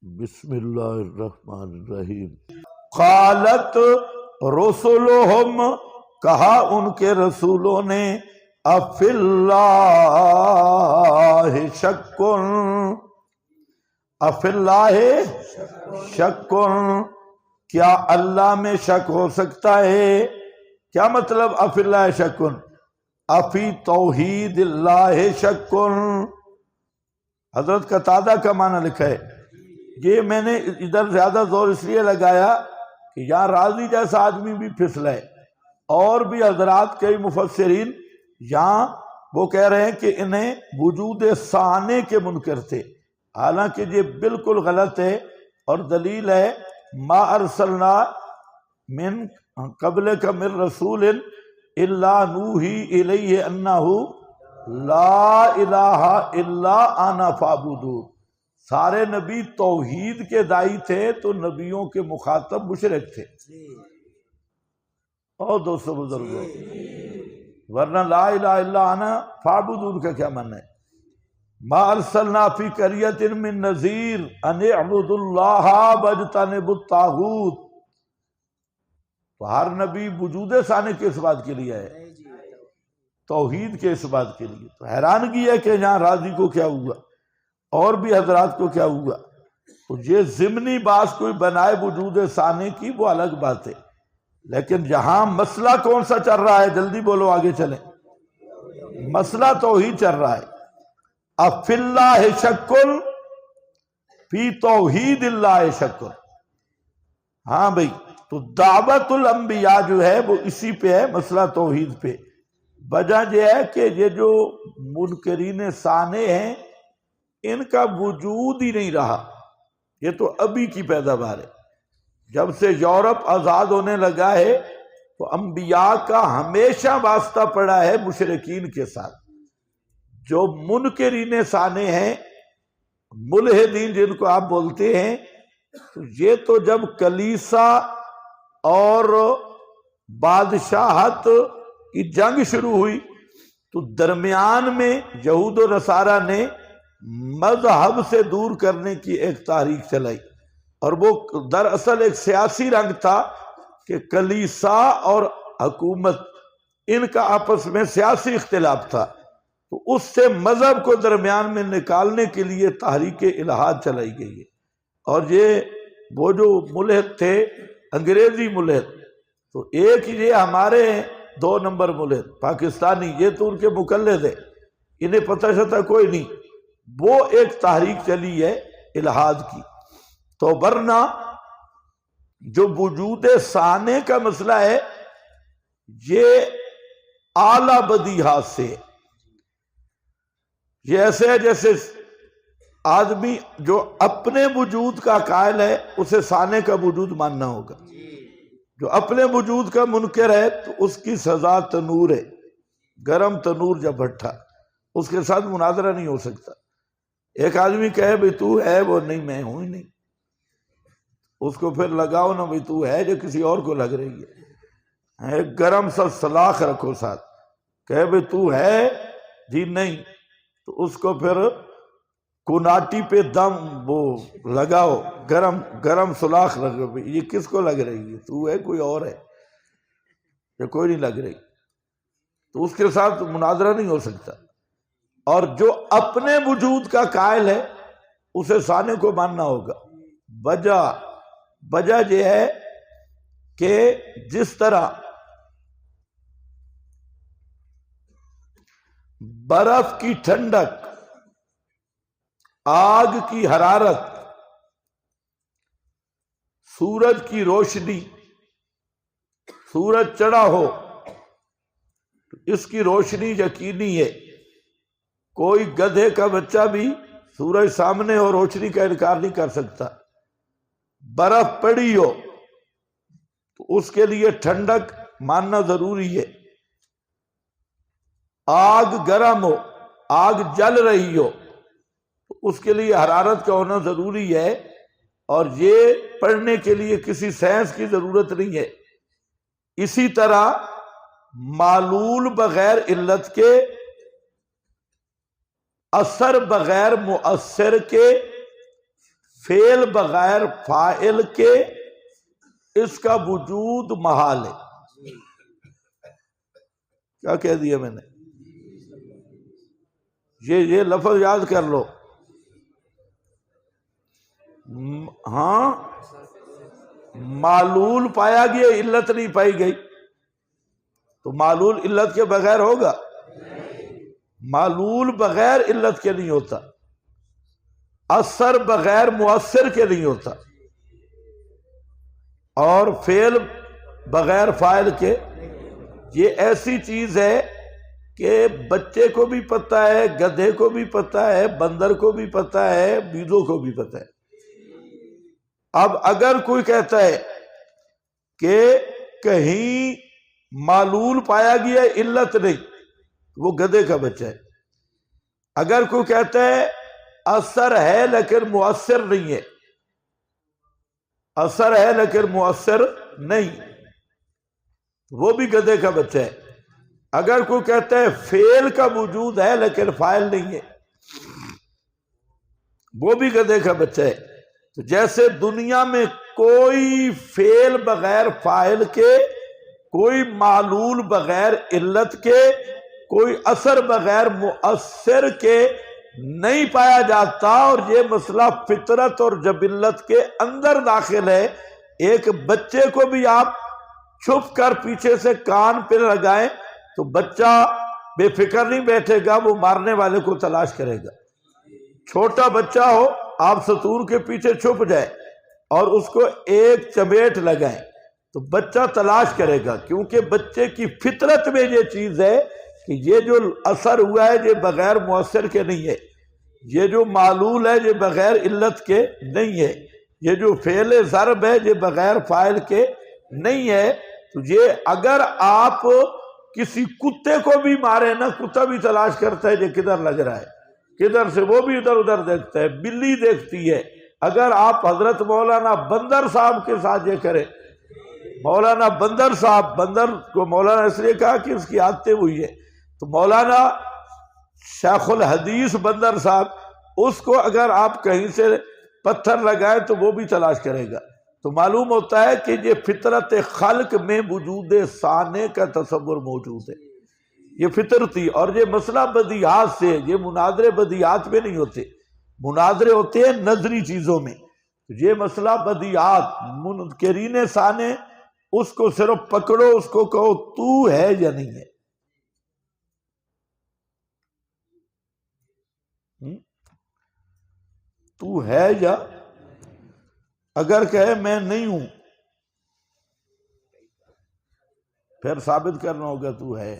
بسم اللہ الرحمن الرحیم۔ قالت رسلہم، کہا ان کے رسولوں نے، افی اللہ شک، افی اللہ شک، کیا اللہ میں شک ہو سکتا ہے؟ کیا مطلب افی اللہ شک؟ افی توحید اللہ شک۔ حضرت قتادہ کا معنی لکھا ہے، یہ میں نے ادھر زیادہ زور اس لیے لگایا کہ یہاں راضی جیسا آدمی بھی پھسلا ہے، اور بھی حضرات کئی مفسرین یہاں وہ کہہ رہے ہیں کہ انہیں وجود ثانی کے منکر تھے، حالانکہ یہ بالکل غلط ہے، اور دلیل ہے ما ارسلنا من قبلک من رسول الا نوحی الیہ انہ لا الہ الا انا فاعبدون۔ سارے نبی توحید کے داعی تھے تو نبیوں کے مخاطب مشرک تھے۔ اور دوستو بزرگوں، ورنہ لا الہ الا انا فاعبدون کا کیا معنی ہے؟ ما ارسلنا فی قریۃ من نذیر ان اعبدوا اللہ واجتنبوا الطاغوت۔ تو ہر نبی وجود ثانی کے اس بات کے لیے ہے، توحید کے اس بات کے لیے۔ تو حیرانگی ہے کہ یہاں راضی کو کیا ہوا اور بھی حضرات کو کیا ہوا۔ تو یہ ضمنی بات کوئی بنائے وجود ثانی کی، وہ الگ بات ہے، لیکن یہاں مسئلہ کون سا چل رہا ہے؟ جلدی بولو، آگے چلیں۔ مسئلہ توحید چل رہا ہے۔ افی اللہ شک فی توحید اللہ شک۔ ہاں بھائی، تو دعوت الانبیاء جو ہے وہ اسی پہ ہے، مسئلہ توحید پہ۔ وجہ یہ ہے کہ یہ جو منکرین ثانی ہیں ان کا وجود ہی نہیں رہا، یہ تو ابھی کی پیداوار ہے۔ جب سے یورپ آزاد ہونے لگا ہے تو انبیاء کا ہمیشہ واسطہ پڑا ہے مشرکین کے ساتھ۔ جو منکرین ثانی ہیں، ملحدین جن کو آپ بولتے ہیں، تو یہ تو جب کلیسا اور بادشاہت کی جنگ شروع ہوئی تو درمیان میں یہود و نصارہ نے مذہب سے دور کرنے کی ایک تحریک چلائی، اور وہ دراصل ایک سیاسی رنگ تھا کہ کلیسا اور حکومت ان کا آپس میں سیاسی اختلاف تھا، تو اس سے مذہب کو درمیان میں نکالنے کے لیے تحریک الہاد چلائی گئی ہے۔ اور یہ وہ جو ملحد تھے انگریزی ملحد، تو ایک یہ ہمارے 2 نمبر ملحد پاکستانی، یہ تو ان کے مقلد ہے، انہیں پتہ شتہ کوئی نہیں، وہ ایک تحریک چلی ہے الہاد کی۔ تو ورنہ جو وجود ثانی کا مسئلہ ہے یہ اعلیٰ بدیہات سے ہے۔ یہ ایسے ہے جیسے آدمی جو اپنے وجود کا قائل ہے اسے ثانی کا وجود ماننا ہوگا، جو اپنے وجود کا منکر ہے تو اس کی سزا تنور ہے، گرم تنور جب بھٹا، اس کے ساتھ مناظرہ نہیں ہو سکتا۔ ایک آدمی کہے بھئی تو ہے، وہ نہیں میں ہوں ہی نہیں، اس کو پھر لگاؤ نا بھئی تو ہے جو کسی اور کو لگ رہی ہے۔ ایک گرم سا سلاخ رکھو ساتھ، کہے بھئی تو ہے جی نہیں، تو اس کو پھر کناٹی پہ دم وہ لگاؤ، گرم گرم سلاخ لگو، یہ کس کو لگ رہی ہے؟ تو ہے کوئی اور ہے، یہ کوئی نہیں لگ رہی، تو اس کے ساتھ مناظرہ نہیں ہو سکتا۔ اور جو اپنے وجود کا قائل ہے اسے ثانی کو ماننا ہوگا۔ وجہ یہ ہے کہ جس طرح برف کی ٹھنڈک، آگ کی حرارت، سورج کی روشنی، سورج چڑھا ہو تو اس کی روشنی یقینی ہے، کوئی گدھے کا بچہ بھی سورج سامنے ہو روشنی کا انکار نہیں کر سکتا۔ برف پڑی ہو تو اس کے لیے ٹھنڈک ماننا ضروری ہے، آگ گرم ہو، آگ جل رہی ہو تو اس کے لیے حرارت کا ہونا ضروری ہے، اور یہ پڑھنے کے لیے کسی سائنس کی ضرورت نہیں ہے۔ اسی طرح معلول بغیر علت کے، اثر بغیر مؤثر کے فعل بغیر فاعل کے اس کا وجود محال ہے۔ کیا کہہ دیا میں نے؟ یہ لفظ یاد کر لو۔ ہاں، معلول پایا گیا، علت نہیں پائی گئی، تو معلول علت کے بغیر ہوگا؟ معلول بغیر علت کے نہیں ہوتا، اثر بغیر مؤثر کے نہیں ہوتا، اور فعل بغیر فاعل کے۔ یہ ایسی چیز ہے کہ بچے کو بھی پتہ ہے، گدھے کو بھی پتہ ہے، بندر کو بھی پتہ ہے، بیزوں کو بھی پتہ ہے۔ اب اگر کوئی کہتا ہے کہ کہیں معلول پایا گیا علت نہیں، وہ گدھے کا بچہ ہے۔ اگر کوئی کہتا ہے اثر ہے لیکن مؤثر نہیں ہے، اثر ہے لیکن مؤثر نہیں، وہ بھی گدھے کا بچہ ہے۔ اگر کوئی کہتا ہے فعل کا وجود ہے لیکن فاعل نہیں ہے، وہ بھی گدھے کا بچہ ہے۔ تو جیسے دنیا میں کوئی فعل بغیر فاعل کے، کوئی معلول بغیر علت کے، کوئی اثر بغیر مؤثر کے نہیں پایا جاتا، اور یہ مسئلہ فطرت اور جبلت کے اندر داخل ہے۔ ایک بچے کو بھی آپ چھپ کر پیچھے سے کان پہ لگائیں تو بچہ بے فکر نہیں بیٹھے گا، وہ مارنے والے کو تلاش کرے گا۔ چھوٹا بچہ ہو، آپ ستون کے پیچھے چھپ جائے اور اس کو ایک چمیٹ لگائیں تو بچہ تلاش کرے گا، کیونکہ بچے کی فطرت میں یہ چیز ہے کہ یہ جو اثر ہوا ہے یہ بغیر مؤثر کے نہیں ہے، یہ جو معلول ہے یہ بغیر علت کے نہیں ہے، یہ جو فعل ضرب ہے یہ بغیر فاعل کے نہیں ہے۔ تو یہ اگر آپ کسی کتے کو بھی مارے نا، کتا بھی تلاش کرتا ہے یہ کدھر لگ رہا ہے، کدھر سے، وہ بھی ادھر ادھر دیکھتا ہے، بلی دیکھتی ہے۔ اگر آپ حضرت مولانا بندر صاحب کے ساتھ یہ کریں، مولانا بندر صاحب، بندر کو مولانا اس لیے کہا کہ اس کی عادتیں ہوئی ہے، تو مولانا شیخ الحدیث بندر صاحب، اس کو اگر آپ کہیں سے پتھر لگائیں تو وہ بھی تلاش کرے گا۔ تو معلوم ہوتا ہے کہ یہ فطرت خلق میں وجود ثانے کا تصور موجود ہے، یہ فطرتی۔ اور یہ مسئلہ بدیہات سے، یہ مناظرے بدیہات میں نہیں ہوتے، مناظرے ہوتے ہیں نظری چیزوں میں۔ یہ مسئلہ بدیہات، منکرین ثانے، اس کو صرف پکڑو، اس کو کہو تو ہے یا نہیں ہے۔ تو ہے یا، اگر کہے میں نہیں ہوں، پھر ثابت کرنا ہوگا تو ہے،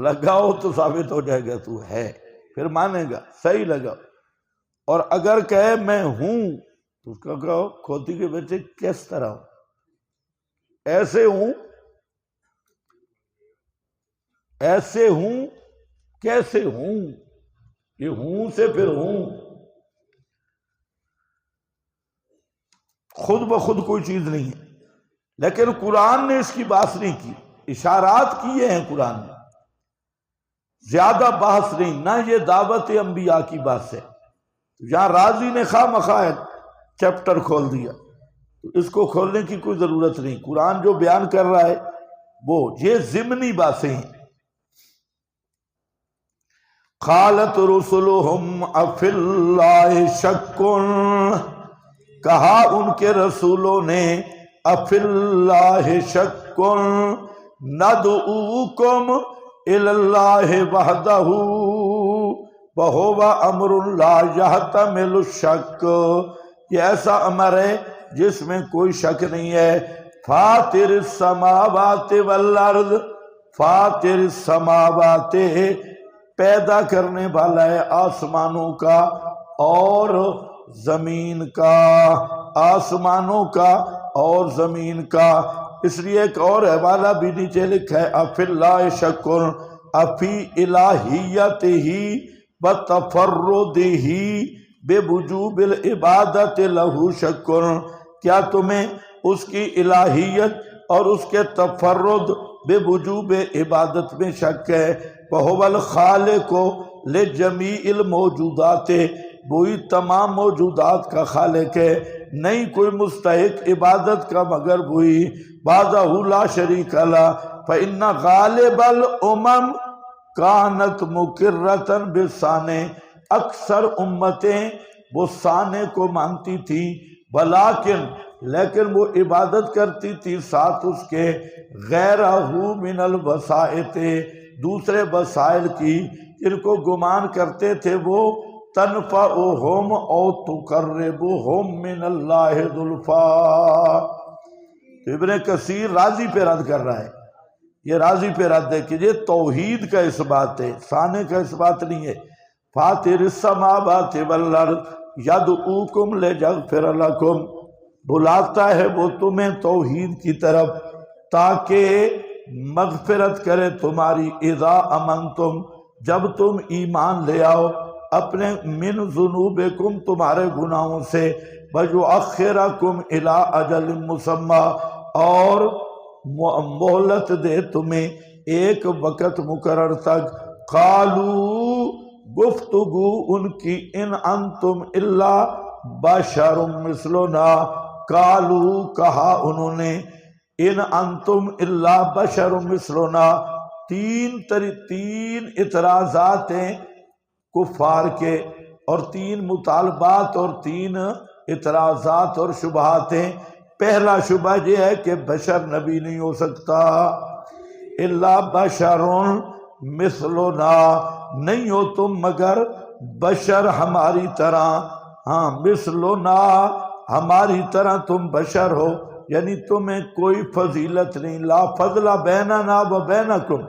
لگاؤ تو ثابت ہو جائے گا تو ہے، پھر مانے گا، صحیح لگاؤ۔ اور اگر کہے میں ہوں تو اس کو کہو کھوتی کے بچے کس طرح ہوں، ایسے ہوں، ایسے ہوں، کیسے ہوں، یہ ہوں سے پھر ہوں، خود بخود کوئی چیز نہیں ہے۔ لیکن قرآن نے اس کی بات نہیں کی، اشارات کیے ہیں قرآن نے، زیادہ بحث نہیں، نہ یہ دعوت انبیاء کی بات ہے۔ یہاں راضی نے خواہ مخواہ چیپٹر کھول دیا، تو اس کو کھولنے کی کوئی ضرورت نہیں۔ قرآن جو بیان کر رہا ہے وہ یہ ضمنی باتیں ہیں۔ قالت رسلہم افی اللہ شک، کہا ان کے رسولوں نے افی اللہ شک ندعوکم الی اللہ وحدہ وہو امر لا یحتمل الشک، یہ ایسا امر ہے جس میں کوئی شک نہیں ہے۔ فاطر السماوات والارض، فاطر السماوات، پیدا کرنے والا ہے آسمانوں کا اور زمین کا، آسمانوں کا اور زمین کا۔ اس لیے ایک اور حوالہ بھی نیچے لکھا ہے افی اللہ شک افی الہیتہ وتفردہ بوجوب العبادت لہ شک، کیا تمہیں اس کی الہیت اور اس کے تفرد بوجوب عبادت میں شک ہے؟ وہو الخالق لجمیع الموجودات، وہی تمام موجودات کا خالق ہے، نہیں کوئی مستحق عبادت کا مگر وہی، وحدہ لا شریک لہ، فإن غالب الامم کانت مقرۃ بالثانی، اکثر امتیں وہ ثانے کو مانتی تھی، لیکن وہ عبادت کرتی تھی ساتھ اس کے غیرہ من الوسائط، دوسرے وسائل کی، جن کو گمان کرتے تھے وہ تنفعہم او تقربہم من اللہ زلفیٰ۔ ابن کثیر راضی پہ رد کر رہا ہے، یہ راضی پہ رد ہے کہ یہ توحید کا اس بات ہے، ثانے کا اس بات نہیں ہے۔ فاطر السماوات والارض یدعوکم لیغفر لکم، بلاتا ہے وہ تمہیں توحید کی طرف تاکہ مغفرت کرے تمہاری، اذا امنتم جب تم ایمان لے آؤ اپنے، من ذنوبکم تمہارے گناہوں سے، ویؤخرکم الی اجل مسمی اور مہلت دے تمہیں ایک وقت مقرر تک۔ قالوا گفتگو ان کی، ان انتم الا بشر مثلنا، قالوا کہا انہوں نے، ان انتم الا بشر مثلنا، تین اعتراضات ہیں کفار کے، اور 3 مطالبات اور 3 اعتراضات اور شبہات ہیں۔ پہلا شبہ یہ ہے کہ بشر نبی نہیں ہو سکتا، الا بشر مثلنا، نہیں ہو تم مگر بشر ہماری طرح، ہاں مثلنا ہماری طرح تم بشر ہو، یعنی تمہیں کوئی فضیلت نہیں، لا فضل بیننا و بینکم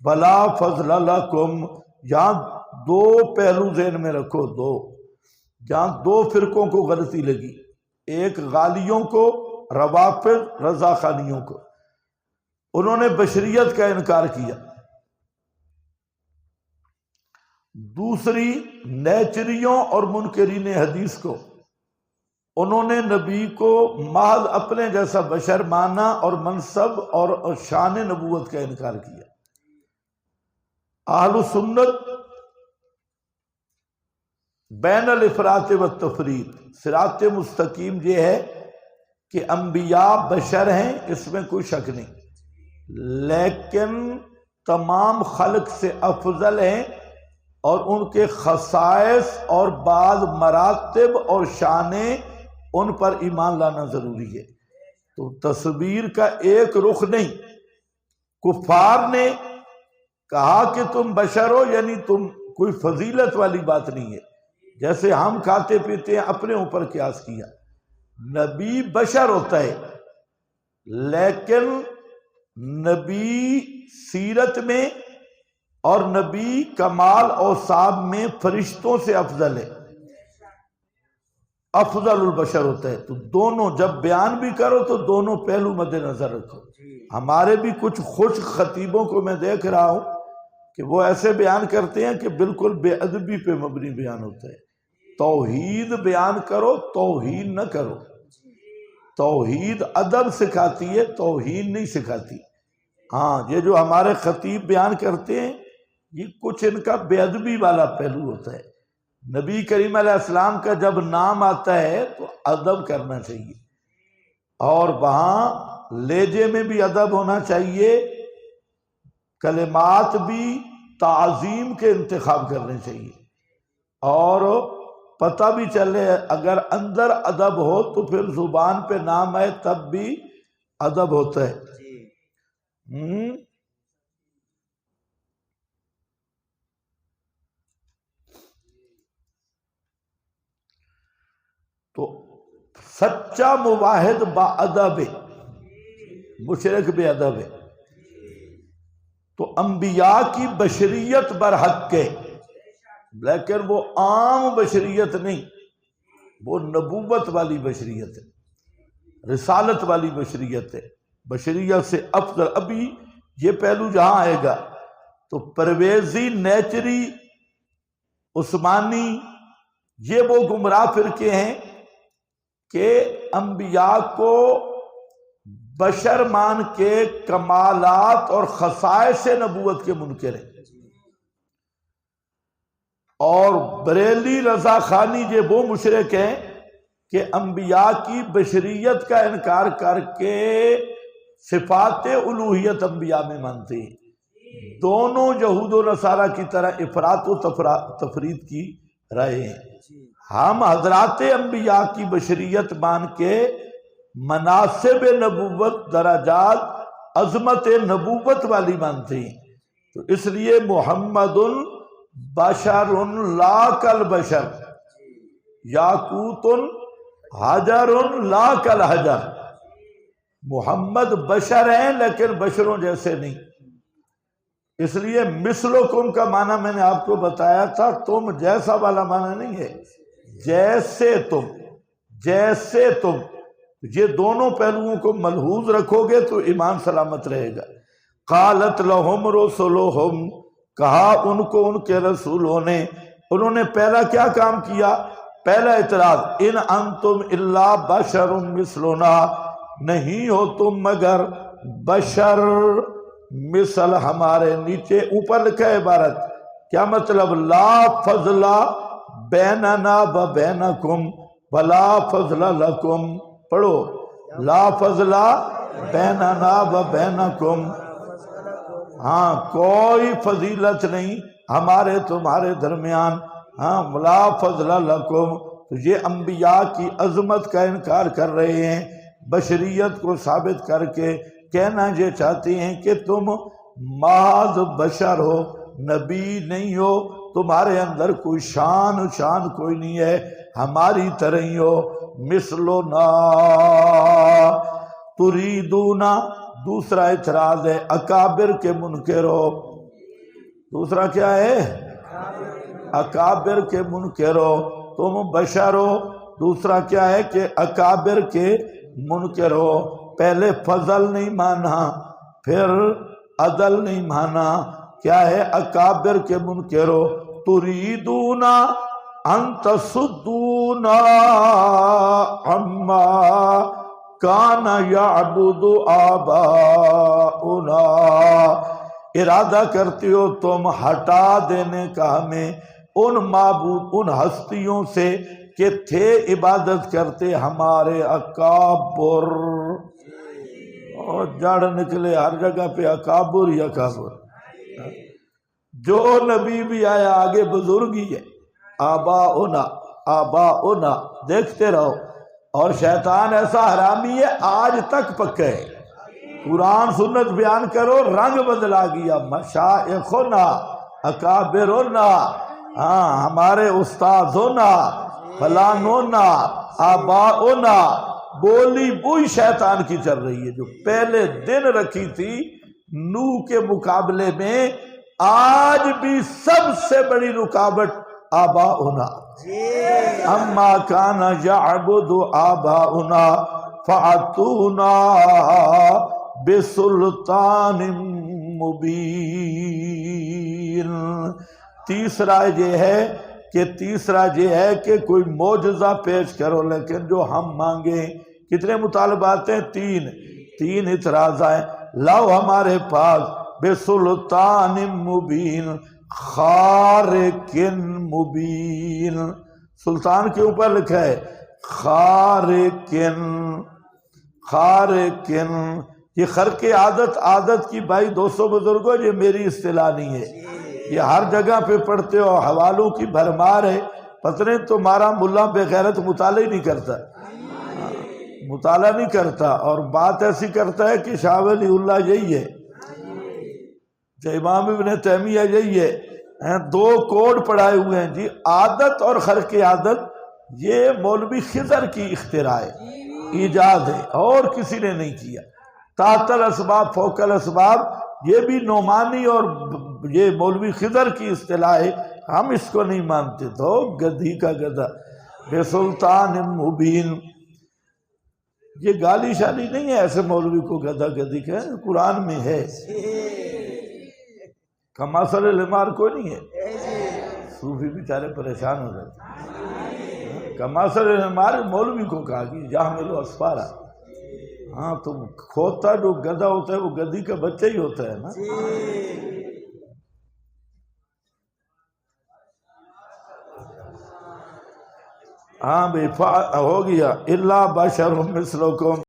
ولا فضل لکم۔ یہاں 2 پہلو ذہن میں رکھو، جہاں 2 فرقوں کو غلطی لگی، ایک غالیوں کو، روافض رضا خانیوں کو، انہوں نے بشریت کا انکار کیا، دوسری نیچریوں اور منکرین حدیث کو، انہوں نے نبی کو محض اپنے جیسا بشر مانا اور منصب اور شان نبوت کا انکار کیا۔ اہل سنت بین الافراط والتفریط، صراط مستقیم یہ ہے کہ انبیاء بشر ہیں، اس میں کوئی شک نہیں، لیکن تمام خلق سے افضل ہیں، اور ان کے خصائص اور بعض مراتب اور شانیں ان پر ایمان لانا ضروری ہے۔ تو تصویر کا ایک رخ نہیں، کفار نے کہا کہ تم بشر ہو، یعنی تم کوئی فضیلت والی بات نہیں ہے، جیسے ہم کھاتے پیتے ہیں اپنے اوپر قیاس کیا۔ نبی بشر ہوتا ہے، لیکن نبی سیرت میں اور نبی کمال اوصاف میں فرشتوں سے افضل ہے، افضل البشر ہوتا ہے۔ تو دونوں جب بیان بھی کرو تو دونوں پہلو مد نظر رکھو۔ ہمارے بھی کچھ خوش خطیبوں کو میں دیکھ رہا ہوں کہ وہ ایسے بیان کرتے ہیں کہ بالکل بے ادبی پہ مبنی بیان ہوتا ہے۔ توحید بیان کرو، توہین نہ کرو۔ توحید ادب سکھاتی ہے، توہین نہیں سکھاتی۔ ہاں یہ جو ہمارے خطیب بیان کرتے ہیں یہ کچھ ان کا بے ادبی والا پہلو ہوتا ہے۔ نبی کریم علیہ السلام کا جب نام آتا ہے تو ادب کرنا چاہیے، اور وہاں لہجے میں بھی ادب ہونا چاہیے، کلمات بھی تعظیم کے انتخاب کرنے چاہیے، اور پتہ بھی چلے اگر اندر ادب ہو تو پھر زبان پہ نام آئے تب بھی ادب ہوتا ہے۔ تو سچا مواحد با ادب ہے، مشرک بے ادب ہے۔ تو انبیاء کی بشریت برحق ہے، لیکن وہ عام بشریت نہیں، وہ نبوت والی بشریت ہے، رسالت والی بشریت ہے، بشریت سے افضل۔ ابھی یہ پہلو جہاں آئے گا تو پرویزی، نیچری، عثمانی، یہ وہ گمراہ فرقے ہیں کہ انبیاء کو بشر مان کے کمالات اور خصائص نبوت کے منکر ہیں۔ اور بریلی رضا خانی جو وہ مشرک ہیں کہ انبیاء کی بشریت کا انکار کر کے صفات الوہیت انبیاء میں مانتے ہیں. دونوں یہود و نصارہ کی طرح افراط و تفرید کی رہے ہیں. ہم حضرات انبیاء کی بشریت مان کے مناسب نبوت، درجات، عظمت نبوت والی مانتے ہیں. تو اس لیے محمد بشر لا کالبشر، یاقوت حجر لا کالحجر. محمد بشر ہیں لیکن بشروں جیسے نہیں. اس لیے مثلکم کا معنی میں نے آپ کو بتایا تھا، تم جیسا والا معنی نہیں ہے، جیسے تم، جیسے تم. یہ دونوں پہلوؤں کو ملحوظ رکھو گے تو ایمان سلامت رہے گا. قالت لہم رسلہم، کہا ان کو ان کے رسولوں نے. انہوں نے پہلا کیا کام کیا؟ پہلا اعتراض، ان انتم الا بشر مثلنا، نہیں ہو تم مگر بشر مثل ہمارے. نیچے اوپر لکھا ہے عبارت، کیا مطلب؟ لا فضل بیننا و بینکم ولا فضل لکم. پڑھو، لا فضل بیننا و بینکم، ہاں کوئی فضیلت نہیں ہمارے تمہارے درمیان، ہاں لا فضل لکم. تو یہ انبیاء کی عظمت کا انکار کر رہے ہیں، بشریت کو ثابت کر کے کہنا یہ چاہتے ہیں کہ تم محض بشر ہو، نبی نہیں ہو، تمہارے اندر کوئی شان کوئی نہیں ہے، ہماری طرح ہی ہو. مثلنا تریدونا، دوسرا اعتراض ہے اکابر کے منکر ہو. دوسرا کیا ہے؟ اکابر کے منکر ہو، تم بشر ہو. دوسرا کیا ہے کہ اکابر کے منکر ہو. پہلے فضل نہیں مانا، پھر عدل نہیں مانا. کیا ہے؟ اکابر کے منکر ہو. تریدونا ان تصدونا عما کان یعبد آباؤنا، ارادہ کرتے ہو تم ہٹا دینے کا ہمیں ان معبود، ان ہستیوں سے کہ تھے عبادت کرتے ہمارے اکابر. اور جڑ نکلے ہر جگہ پہ اکابر ہی اکابر. جو نبی بھی آیا آگے بزرگی ہے، آباؤنا آباؤنا، دیکھتے رہو. اور شیطان ایسا حرامی ہے آج تک پکا ہے. قرآن سنت بیان کرو، رنگ بدلا گیا. مشائخنا اکابرنا، ہاں ہمارے استاذونا فلانونا آباؤنا. بولی وہی شیطان کی چل رہی ہے جو پہلے دن رکھی تھی نوح کے مقابلے میں. آج بھی سب سے بڑی رکاوٹ آباؤنا، اما کان یعبد آباؤنا فأتونا بسلطان مبین. تیسرا یہ ہے کہ کوئی معجزہ پیش کرو. لیکن جو ہم مانگیں، کتنے مطالبات ہیں؟ تین اعتراض ہیں. لاؤ ہمارے پاس بسلطان مبین، خارق مبین. سلطان کے اوپر لکھا ہے خارق. یہ خرق عادت کی بھائی 200 بزرگوں، یہ میری اصطلاح نہیں ہے، یہ ہر جگہ پہ پڑھتے ہو، حوالوں کی بھرمار ہے. پتہ نہیں تمہارا ملا بغیرت مطالعہ نہیں کرتا، اور بات ایسی کرتا ہے کہ شاہ ولی اللہ یہی ہے، امام ابن تیمیہ یہی ہے. 2 کوڈ پڑھائے ہوئے ہیں جی، عادت اور خرق عادت. یہ مولوی خضر کی اختراع ہے، ایجاد ہے، اور کسی نے نہیں کیا. تحت الاسباب فوق الاسباب، یہ بھی نعمانی اور یہ مولوی خضر کی اصطلاح ہے. ہم اس کو نہیں مانتے. تو گدھی کا گدھا بے سلطان مبین، یہ گالی شالی نہیں ہے ایسے مولوی کو گدھا گدھی کا، قرآن میں ہے. کماسل الحمار کوئی نہیں ہے. صوفی بیچارے پریشان ہو جاتے. کماسل الحمار مولوی کو کہا کہ یحمل اسفارا. ہاں تو کھوتا جو گدھا ہوتا ہے وہ گدھی کا بچہ ہی ہوتا ہے نا. ہاں بھی ہو گیا، الا بشر مثلکم